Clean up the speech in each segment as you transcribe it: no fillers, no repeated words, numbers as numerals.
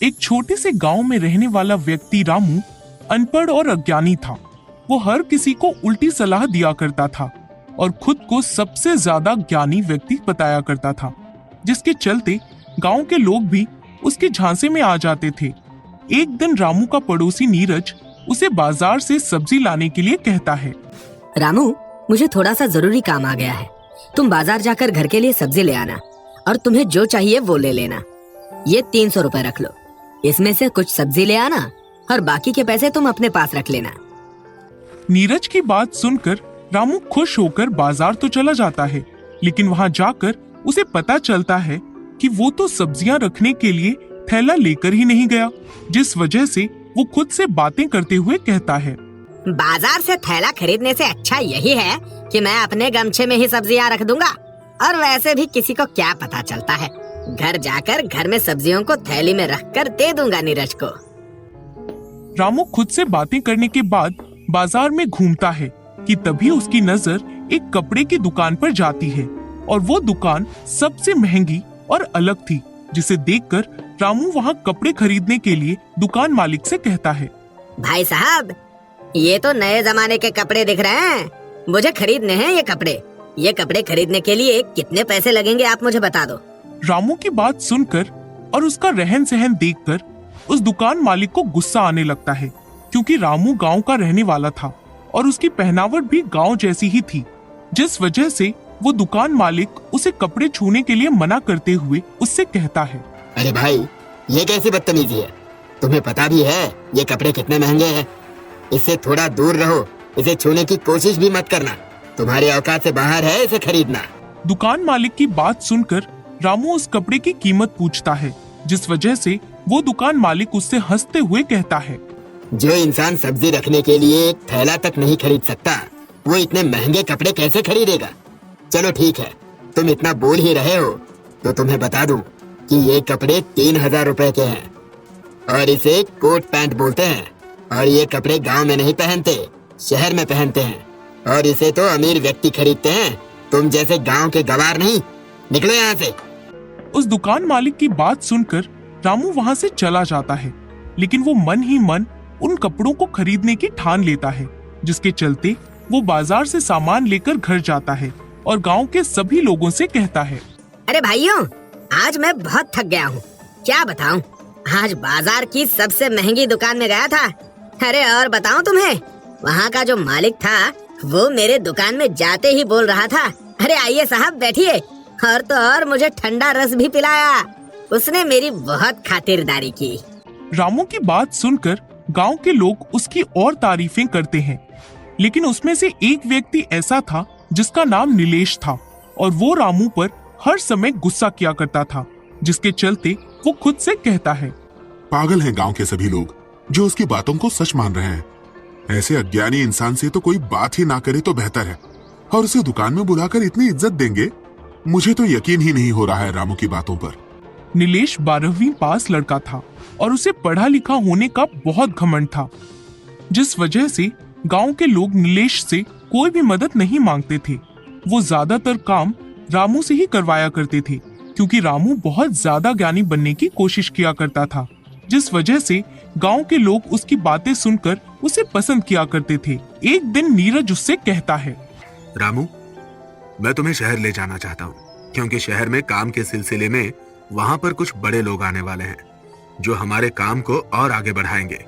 एक छोटे से गांव में रहने वाला व्यक्ति रामू अनपढ़ और अज्ञानी था। वो हर किसी को उल्टी सलाह दिया करता था और खुद को सबसे ज्यादा ज्ञानी व्यक्ति बताया करता था, जिसके चलते गांव के लोग भी उसके झांसे में आ जाते थे। एक दिन रामू का पड़ोसी नीरज उसे बाजार से सब्जी लाने के लिए कहता है। रामू, मुझे थोड़ा सा जरूरी काम आ गया है। तुम बाजार जाकर घर के लिए सब्जी ले आना और तुम्हें जो चाहिए वो ले लेना। ये 300 रुपए रख लो। इसमें से कुछ सब्जी ले आना और बाकी के पैसे तुम अपने पास रख लेना। नीरज की बात सुनकर रामू खुश होकर बाजार तो चला जाता है, लेकिन वहां जाकर उसे पता चलता है कि वो तो सब्जियां रखने के लिए थैला लेकर ही नहीं गया, जिस वजह से वो खुद से बातें करते हुए कहता है। बाजार से थैला खरीदने से अच्छा यही है कि मैं अपने गमछे में ही सब्जियां रख दूंगा, और वैसे भी किसी को क्या पता चलता है। घर जाकर घर में सब्जियों को थैली में रखकर दे दूंगा नीरज को। रामू खुद से बातें करने के बाद बाजार में घूमता है कि तभी उसकी नजर एक कपड़े की दुकान पर जाती है, और वो दुकान सबसे महंगी और अलग थी, जिसे देखकर रामू वहां कपड़े खरीदने के लिए दुकान मालिक से कहता है। भाई साहब, ये तो नए जमाने के कपड़े दिख रहे हैं, मुझे खरीदने हैं ये कपड़े खरीदने के लिए कितने पैसे लगेंगे आप मुझे बता दो। रामू की बात सुनकर और उसका रहन सहन देखकर उस दुकान मालिक को गुस्सा आने लगता है, क्योंकि रामू गांव का रहने वाला था और उसकी पहनावट भी गांव जैसी ही थी, जिस वजह से वो दुकान मालिक उसे कपड़े छूने के लिए मना करते हुए उससे कहता है। अरे भाई, ये कैसी बदतमीजी है? तुम्हें पता भी है ये कपड़े कितने महंगे हैं? इससे थोड़ा दूर रहो, इसे छूने की कोशिश भी मत करना। तुम्हारी औकात से बाहर है इसे खरीदना। दुकान मालिक की बात सुनकर रामू उस कपड़े की कीमत पूछता है, जिस वजह से वो दुकान मालिक उससे हंसते हुए कहता है। जो इंसान सब्जी रखने के लिए एक थैला तक नहीं खरीद सकता, वो इतने महंगे कपड़े कैसे खरीदेगा? चलो ठीक है, तुम इतना बोल ही रहे हो तो तुम्हें बता दूं कि ये कपड़े 3000 रुपए के हैं, और इसे कोट पैंट बोलते हैं। और ये कपड़े गांव में नहीं पहनते, शहर में पहनते हैं, और इसे तो अमीर व्यक्ति खरीदते हैं। तुम जैसे गांव के गवार नहीं। निकलो यहाँ से। उस दुकान मालिक की बात सुनकर रामू वहां से चला जाता है, लेकिन वो मन ही मन उन कपड़ों को खरीदने की ठान लेता है, जिसके चलते वो बाजार से सामान लेकर घर जाता है और गांव के सभी लोगों से कहता है। अरे भाइयों, आज मैं बहुत थक गया हूँ, क्या बताऊँ। आज बाजार की सबसे महंगी दुकान में गया था। अरे और बताऊँ तुम्हें, वहाँ का जो मालिक था वो मेरे दुकान में जाते ही बोल रहा था, अरे आइए साहब बैठिए, और तो और मुझे ठंडा रस भी पिलाया। उसने मेरी बहुत खातिरदारी की। रामू की बात सुनकर गांव के लोग उसकी और तारीफें करते हैं, लेकिन उसमें से एक व्यक्ति ऐसा था जिसका नाम नीलेश था, और वो रामू पर हर समय गुस्सा किया करता था, जिसके चलते वो खुद से कहता है। पागल हैं गांव के सभी लोग जो उसकी बातों को सच मान रहे हैं। ऐसे अज्ञानी इंसान से तो कोई बात ही ना करे तो बेहतर है, और उसे दुकान में बुलाकर इतनी इज्जत देंगे। मुझे तो यकीन ही नहीं हो रहा है रामू की बातों पर। नीलेश 12वीं पास लड़का था और उसे पढ़ा लिखा होने का बहुत घमंड था, जिस वजह से गांव के लोग नीलेश से कोई भी मदद नहीं मांगते थे। वो ज्यादातर काम रामू से ही करवाया करते थे, क्योंकि रामू बहुत ज्यादा ज्ञानी बनने की कोशिश किया करता था, जिस वजह से गांव के लोग उसकी बातें सुनकर उसे पसंद किया करते थे। एक दिन नीरज उससे कहता है। रामू, मैं तुम्हें शहर ले जाना चाहता हूँ, क्योंकि शहर में काम के सिलसिले में वहाँ पर कुछ बड़े लोग आने वाले हैं जो हमारे काम को और आगे बढ़ाएंगे।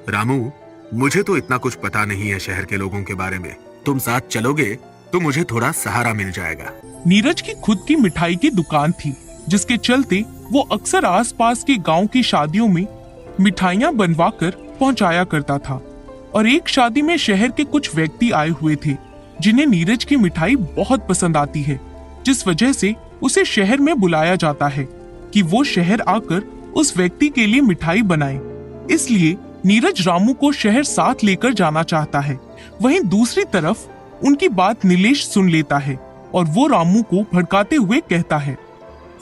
रामू, मुझे तो इतना कुछ पता नहीं है शहर के लोगों के बारे में। तुम साथ चलोगे तो मुझे थोड़ा सहारा मिल जाएगा। नीरज की खुद की मिठाई की दुकान थी, जिसके चलते वो अक्सर आसपास के गांव की शादियों में मिठाइयां बनवा कर पहुंचाया करता था। और एक शादी में शहर के कुछ व्यक्ति आए हुए थे जिन्हें नीरज की मिठाई बहुत पसंद आती है, जिस वजह से उसे शहर में बुलाया जाता है कि वो शहर आकर उस व्यक्ति के लिए मिठाई बनाए। इसलिए नीरज रामू को शहर साथ लेकर जाना चाहता है। वहीं दूसरी तरफ उनकी बात नीलेश सुन लेता है और वो रामू को भड़काते हुए कहता है।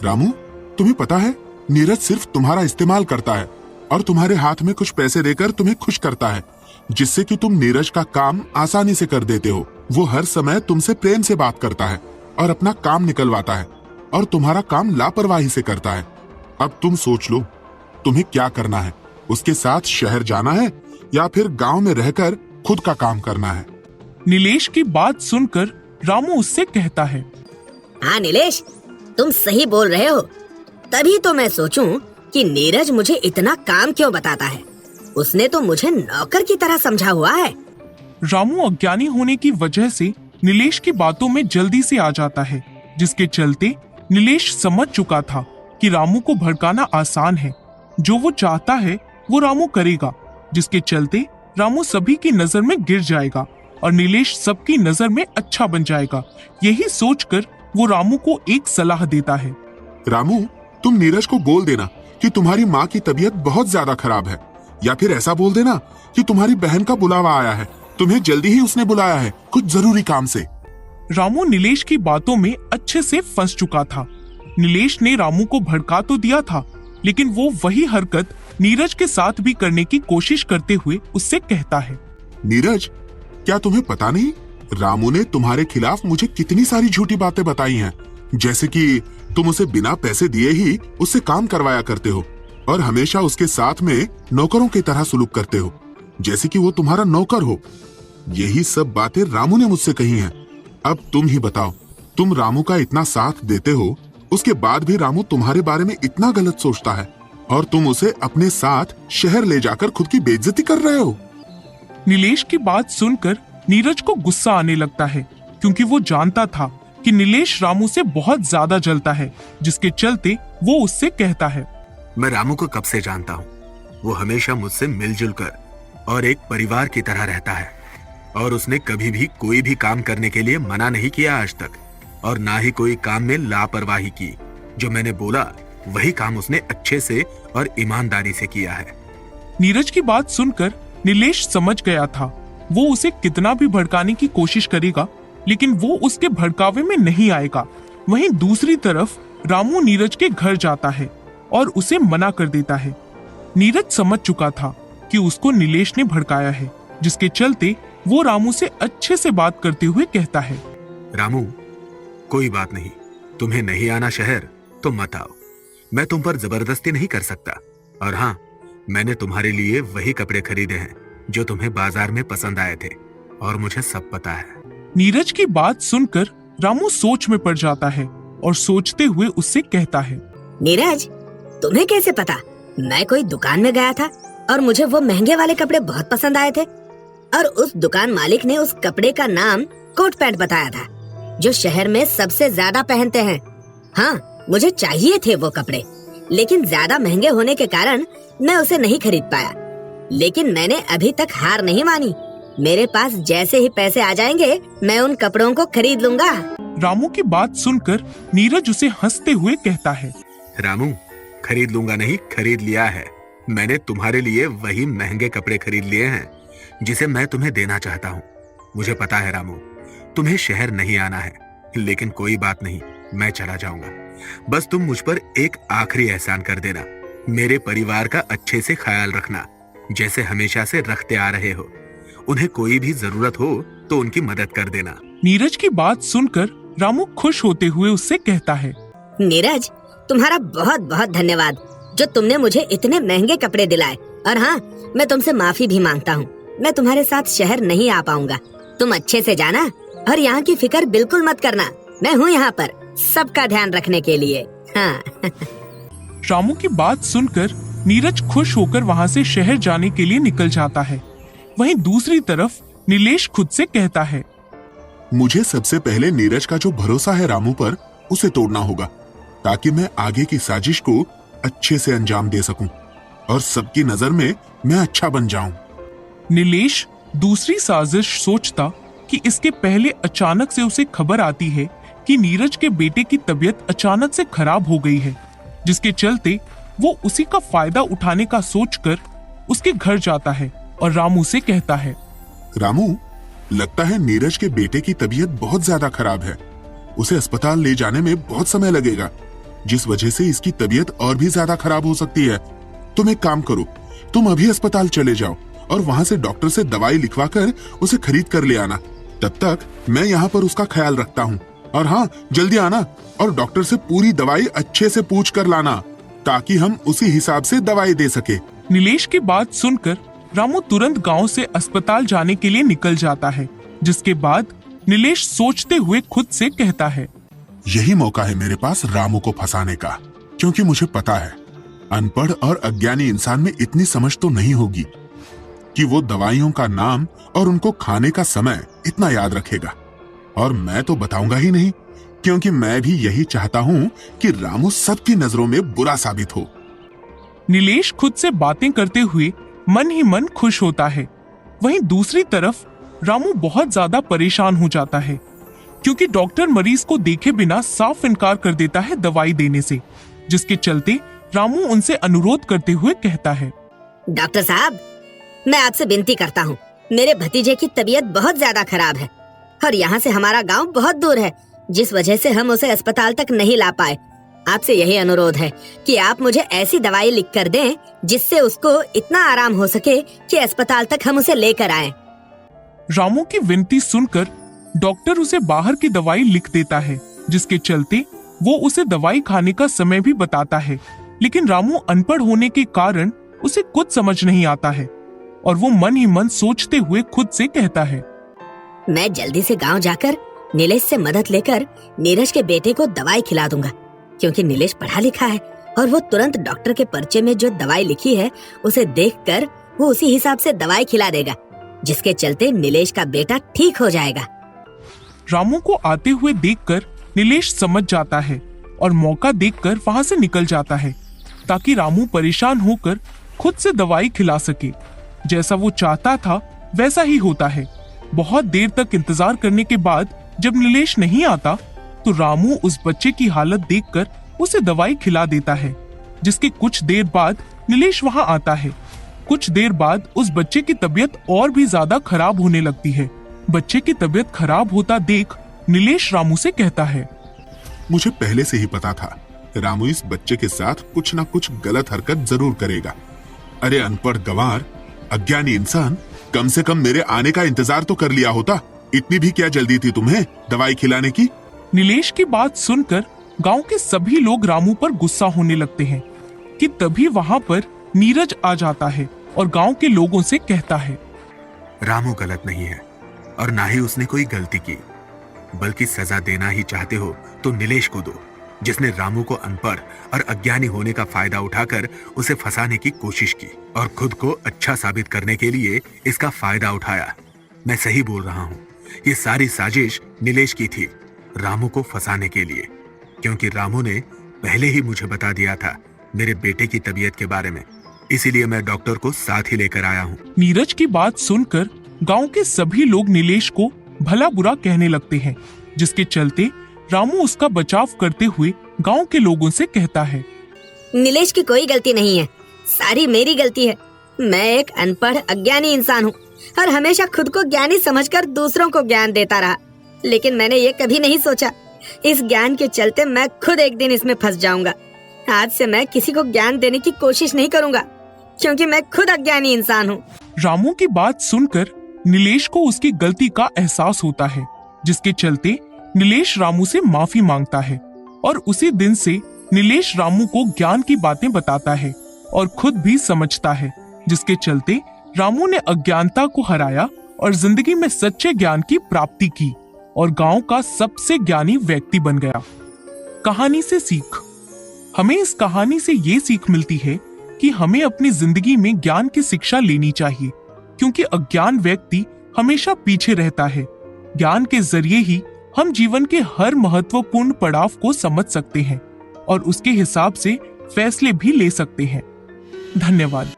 रामू, तुम्हें पता है नीरज सिर्फ तुम्हारा इस्तेमाल करता है और तुम्हारे हाथ में कुछ पैसे देकर तुम्हें खुश करता है, जिससे कि तुम नीरज का काम आसानी से कर देते हो। वो हर समय तुमसे प्रेम से बात करता है और अपना काम निकलवाता है, और तुम्हारा काम लापरवाही से करता है। अब तुम सोच लो, तुम्हें क्या करना है, उसके साथ शहर जाना है या फिर गांव में रहकर खुद का काम करना है। नीलेश की बात सुनकर रामू उससे कहता है, हाँ नीलेश, तुम सही बोल रहे हो। तभी तो मैं सोचूं कि नीरज मुझे इतना काम क्यों बताता है। उसने तो मुझे नौकर की तरह समझा हुआ है। रामू अज्ञानी होने की वजह से नीलेश की बातों में जल्दी से आ जाता है, जिसके चलते नीलेश समझ चुका था कि रामू को भड़काना आसान है। जो वो चाहता है वो रामू करेगा, जिसके चलते रामू सभी की नजर में गिर जाएगा और नीलेश सबकी नजर में अच्छा बन जाएगा। यही सोचकर वो रामू को एक सलाह देता है। रामू, तुम नीरज को बोल देना कि तुम्हारी माँ की तबीयत बहुत ज्यादा खराब है, या फिर ऐसा बोल देना कि तुम्हारी बहन का बुलावा आया है, तुम्हें जल्दी ही उसने बुलाया है कुछ जरूरी काम से। रामू नीलेश की बातों में अच्छे से फंस चुका था। नीलेश ने रामू को भड़का तो दिया था, लेकिन वो वही हरकत नीरज के साथ भी करने की कोशिश करते हुए उससे कहता है, नीरज, क्या तुम्हें पता नहीं रामू ने तुम्हारे खिलाफ मुझे कितनी सारी झूठी बातें बताई हैं, जैसे कि तुम उसे बिना पैसे दिए ही उससे काम करवाया करते हो और हमेशा उसके साथ में नौकरों की तरह सुलूक करते हो, जैसे कि वो तुम्हारा नौकर हो। यही सब बातें रामू ने मुझसे कही हैं। अब तुम ही बताओ, तुम रामू का इतना साथ देते हो, उसके बाद भी रामू तुम्हारे बारे में इतना गलत सोचता है और तुम उसे अपने साथ शहर ले जाकर खुद की बेइज्जती कर रहे हो। नीलेश की बात सुनकर नीरज को गुस्सा आने लगता है, क्योंकि वो जानता था कि नीलेश रामू से बहुत ज्यादा जलता है, जिसके चलते वो उससे कहता है, मैं रामू को कब से जानता हूँ। वो हमेशा मुझसे मिलजुल कर और एक परिवार की तरह रहता है और उसने कभी भी कोई भी काम करने के लिए मना नहीं किया आज तक, और ना ही कोई काम में लापरवाही की। जो मैंने बोला वही काम उसने अच्छे से और ईमानदारी से किया है। नीरज की बात सुनकर नीलेश समझ गया था वो उसे कितना भी भड़काने की कोशिश करेगा, लेकिन वो उसके भड़कावे में नहीं आएगा। वहीं दूसरी तरफ रामू नीरज के घर जाता है और उसे मना कर देता है। नीरज समझ चुका था कि उसको नीलेश ने भड़काया है, जिसके चलते वो रामू से अच्छे से बात करते हुए कहता है, रामू, कोई बात नहीं, तुम्हें नहीं आना शहर तो मत आओ। मैं तुम पर जबरदस्ती नहीं कर सकता, और हाँ, मैंने तुम्हारे लिए वही कपड़े खरीदे हैं जो तुम्हें बाजार में पसंद आए थे, और मुझे सब पता है। नीरज की बात सुनकर रामू सोच में पड़ जाता है और सोचते हुए उससे कहता है, नीरज, तुम्हें कैसे पता? मैं कोई दुकान में गया था और मुझे वो महंगे वाले कपड़े बहुत पसंद आए थे, और उस दुकान मालिक ने उस कपड़े का नाम कोट पैंट बताया था, जो शहर में सबसे ज्यादा पहनते हैं। हाँ, मुझे चाहिए थे वो कपड़े, लेकिन ज्यादा महंगे होने के कारण मैं उसे नहीं खरीद पाया। लेकिन मैंने अभी तक हार नहीं मानी। मेरे पास जैसे ही पैसे आ जाएंगे, मैं उन कपड़ों को खरीद लूंगा। रामू की बात सुनकर नीरज उसे हंसते हुए कहता है, रामू, खरीद लूंगा नहीं, खरीद लिया है। मैंने तुम्हारे लिए वही महंगे कपड़े खरीद लिए हैं जिसे मैं तुम्हें देना चाहता हूँ। मुझे पता है रामू, तुम्हें शहर नहीं आना है, लेकिन कोई बात नहीं, मैं चला जाऊंगा। बस तुम मुझ पर एक आखिरी एहसान कर देना, मेरे परिवार का अच्छे से ख्याल रखना, जैसे हमेशा से रखते आ रहे हो। उन्हें कोई भी जरूरत हो तो उनकी मदद कर देना। नीरज की बात सुनकर रामू खुश होते हुए उससे कहता है, नीरज, तुम्हारा बहुत बहुत धन्यवाद जो तुमने मुझे इतने महंगे कपड़े दिलाए। और हाँ, मैं तुमसे माफी भी मांगता हूँ। मैं तुम्हारे साथ शहर नहीं आ पाऊंगा। तुम अच्छे से जाना और यहाँ की फिक्र बिल्कुल मत करना। मैं हूँ यहाँ पर सबका ध्यान रखने के लिए। हाँ। रामू की बात सुनकर नीरज खुश होकर वहाँ से शहर जाने के लिए निकल जाता है। वहीं दूसरी तरफ नीलेश खुद से कहता है, मुझे सबसे पहले नीरज का जो भरोसा है रामू पर, उसे तोड़ना होगा, ताकि मैं आगे की साजिश को अच्छे से अंजाम दे सकूं और सबकी नजर में मैं अच्छा बन जाऊं। नीलेश दूसरी साजिश सोचता कि इसके पहले अचानक से उसे खबर आती है कि नीरज के बेटे की तबीयत अचानक से खराब हो गई है, जिसके चलते वो उसी का फायदा उठाने का सोचकर उसके घर जाता है और रामू से कहता है, रामू, लगता है नीरज के बेटे की तबीयत बहुत ज्यादा खराब है। उसे अस्पताल ले जाने में बहुत समय लगेगा, जिस वजह से इसकी तबीयत और भी ज्यादा खराब हो सकती है। तुम एक काम करो, तुम अभी अस्पताल चले जाओ और वहां से डॉक्टर से दवाई लिखवा कर उसे खरीद कर ले आना। तब तक मैं यहाँ पर उसका ख्याल रखता हूँ। और हाँ, जल्दी आना और डॉक्टर से पूरी दवाई अच्छे से पूछ कर लाना। ताकि हम उसी हिसाब से दवाई दे सके। नीलेश की बात सुनकर रामू तुरंत गांव से अस्पताल जाने के लिए निकल जाता है, जिसके बाद नीलेश सोचते हुए खुद से कहता है, यही मौका है मेरे पास रामू को फंसाने का, क्योंकि मुझे पता है अनपढ़ और अज्ञानी इंसान में इतनी समझ तो नहीं होगी कि वो दवाइयों का नाम और उनको खाने का समय इतना याद रखेगा। और मैं तो बताऊंगा ही नहीं, क्योंकि मैं भी यही चाहता हूँ कि रामू सबकी नजरों में बुरा साबित हो। नीलेश खुद से बातें करते हुए मन ही मन खुश होता है। वहीं दूसरी तरफ रामू बहुत ज्यादा परेशान हो जाता है, क्योंकि डॉक्टर मरीज को देखे बिना साफ इनकार कर देता है दवाई देने से, जिसके चलते रामू उनसे अनुरोध करते हुए कहता है, डॉक्टर साहब, मैं आपसे विनती करता हूँ, मेरे भतीजे की तबीयत बहुत ज्यादा खराब है और यहाँ से हमारा गांव बहुत दूर है, जिस वजह से हम उसे अस्पताल तक नहीं ला पाए। आपसे यही अनुरोध है कि आप मुझे ऐसी दवाई लिख कर दें जिससे उसको इतना आराम हो सके कि अस्पताल तक हम उसे लेकर आएं। रामू की विनती सुनकर डॉक्टर उसे बाहर की दवाई लिख देता है, जिसके चलते वो उसे दवाई खाने का समय भी बताता है। लेकिन रामू अनपढ़ होने के कारण उसे कुछ समझ नहीं आता है और वो मन ही मन सोचते हुए खुद से कहता है, मैं जल्दी से गांव जाकर नीलेश से मदद लेकर नीरज के बेटे को दवाई खिला दूंगा, क्योंकि नीलेश पढ़ा लिखा है और वो तुरंत डॉक्टर के पर्चे में जो दवाई लिखी है उसे देखकर वो उसी हिसाब से दवाई खिला देगा, जिसके चलते नीलेश का बेटा ठीक हो जाएगा। रामू को आते हुए देखकर नीलेश समझ जाता है और मौका देखकर वहां से निकल जाता है, ताकि रामू परेशान होकर खुद से दवाई खिला सके। जैसा वो चाहता था वैसा ही होता है। बहुत देर तक इंतजार करने के बाद जब नीलेश नहीं आता तो रामू उस बच्चे की हालत देखकर उसे दवाई खिला देता है, जिसके कुछ देर बाद नीलेश वहां आता है। कुछ देर बाद उस बच्चे की तबीयत और भी ज्यादा खराब होने लगती है। बच्चे की तबीयत खराब होता देख नीलेश रामू से कहता है, मुझे पहले से ही पता था रामू इस बच्चे के साथ कुछ ना कुछ गलत हरकत जरूर करेगा। अरे अनपढ़ गंवार, अज्ञानी इंसान, कम से कम मेरे आने का इंतजार तो कर लिया होता। इतनी भी क्या जल्दी थी तुम्हें दवाई खिलाने की? नीलेश की बात सुनकर गांव के सभी लोग रामू पर गुस्सा होने लगते हैं कि तभी वहां पर नीरज आ जाता है और गांव के लोगों से कहता है, रामू गलत नहीं है और ना ही उसने कोई गलती की, बल्कि सजा देना ही चाहते हो तो नीलेश को दो, जिसने रामू को अनपढ़ और अज्ञानी होने का फायदा उठाकर उसे फंसाने की कोशिश की और खुद को अच्छा साबित करने के लिए इसका फायदा उठाया। मैं सही बोल रहा हूँ, ये सारी साजिश नीलेश की थी रामू को फंसाने के लिए, क्योंकि रामू ने पहले ही मुझे बता दिया था मेरे बेटे की तबीयत के बारे में, इसीलिए मैं डॉक्टर को साथ ही लेकर आया हूँ। नीरज की बात सुनकर गांव के सभी लोग नीलेश को भला बुरा कहने लगते हैं, जिसके चलते रामू उसका बचाव करते हुए गांव के लोगों से कहता है, नीलेश की कोई गलती नहीं है, सारी मेरी गलती है। मैं एक अनपढ़ अज्ञानी इंसान हूँ और हमेशा खुद को ज्ञानी समझकर दूसरों को ज्ञान देता रहा, लेकिन मैंने ये कभी नहीं सोचा इस ज्ञान के चलते मैं खुद एक दिन इसमें फंस जाऊंगा। आज से मैं किसी को ज्ञान देने की कोशिश नहीं करूंगा, क्योंकि मैं खुद अज्ञानी इंसान हूँ। रामू की बात सुनकर नीलेश को उसकी गलती का एहसास होता है, जिसके चलते नीलेश रामू से माफी मांगता है और उसी दिन से नीलेश रामू को ज्ञान की बातें बताता है और खुद भी समझता है, जिसके चलते रामू ने अज्ञानता को हराया और जिंदगी में सच्चे ज्ञान की प्राप्ति की और गांव का सबसे ज्ञानी व्यक्ति बन गया। कहानी से सीख। हमें इस कहानी से ये सीख मिलती है कि हमें अपनी जिंदगी में ज्ञान की शिक्षा लेनी चाहिए, क्योंकि अज्ञान व्यक्ति हमेशा पीछे रहता है। ज्ञान के जरिए ही हम जीवन के हर महत्वपूर्ण पड़ाव को समझ सकते हैं और उसके हिसाब से फैसले भी ले सकते हैं। धन्यवाद।